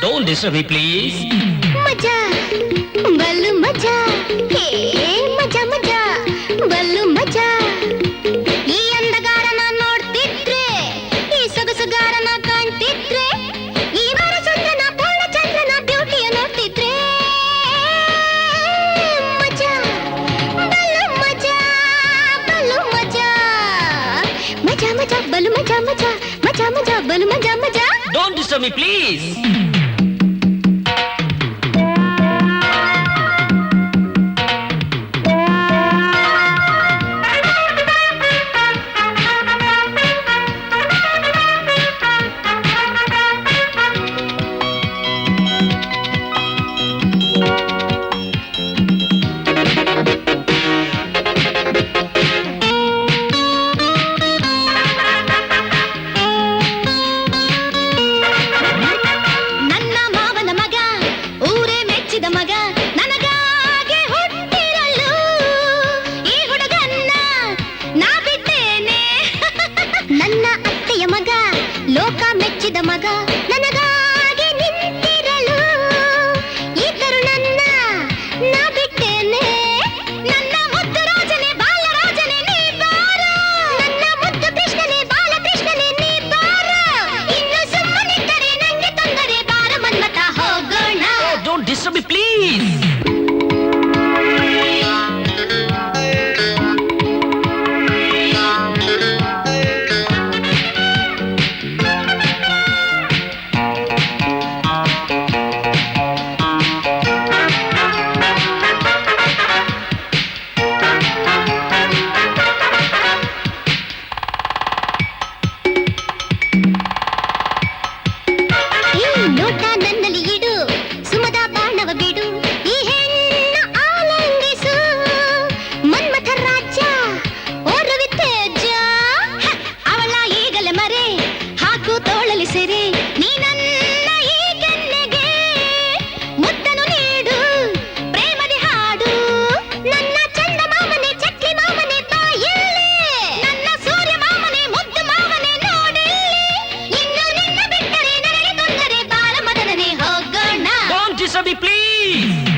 Don't disturb me, please. ಮಜಾ ಬಲು ಮಜಾ ಹೇ ಮಜಾ ಮಜಾ ಬಲು ಮಜಾ ಈ ಅಂದಗಾರನ ನೋಡ್ತಿದ್ರೆ ಈ ಸೊಗಸುಗಾರನ ಕಾಣ್ತಿದ್ರೆ ಈ ಮರಸುಂದನ ಪೂರ್ಣಚಂದ್ರನ ಬ್ಯೂಟಿಯ ನೋಡ್ತಿದ್ರೆ ಮಜಾ ಬಲು ಮಜಾ ಬಲು ಮಜಾ ಮಜಾ ಮಜಾ ಬಲು ಮಜಾ ಮಜಾ ಮಜಾ ಮಜಾ ಬಲು ಮಜಾ ಮಜಾ Don't disturb me, please. ಲೋಕ ಮೆಚ್ಚಿದ ಮಗ ನನಗಾಗಿ ನಿಂತಿರಲು ಈ ತರುಣನ್ನ ನಾ ಬಿಟ್ಟೇನೆ ನನ್ನ ಮುದ್ದು ರಾಜನೇ ಬಾಲರಾಜನೇ ನೀ ಬಾರ ನನ್ನ ಮುದ್ದು ಕೃಷ್ಣನೇ ಬಾಲಕೃಷ್ಣನೇ ನೀ ಬಾರ ಇನ್ನು ಸುಮ್ಮನಿದ್ದರೆ ನಂಗೆ ತೊಂದರೆ ಬಾರ ಮನ್ಮತ ಹೋಗೋಣ. Don't disturb me, please. ನೋಟ ನನ್ನಲ್ಲಿ ಇಡು ಸುಮದ ಬಾಣವ ಬಿಡು ಈ ಹೆಣ್ಣ ಆಲಂಗಿಸು ಮನ್ಮಥ ರಾಜ ಓರ್ವಿ ತೇಜ ಅವಳ ಈಗಲೇ ಮರೆ ಹಾಕು ತೋಳಲಿ ಸೆರೆ ನೀ ನನ್ನ ಈ ಕೆನ್ನೆಗೆ ಮುದ್ದನು ನೀಡು ಪ್ರೇಮದಿ ಹಾಡು ನನ್ನ ಚಂದ ಮಾಮನೆ ಚಕ್ಲಿ ಮಾಮನೆ ಬಾಯಲ್ಲಿ ನನ್ನ ಸೂರ್ಯ ಮಾಮನೆ ಮುದ್ದು ಮಾಮನೆ ನೋಡಿ ಇನ್ನು ನಿನ್ನ ಬಿಟ್ಟರೆ ನನಗೆ ತೊಂದರೆ ಬಾಲ ಮದನನೇ ಹೋಗೋಣ. Don't disturb me, please.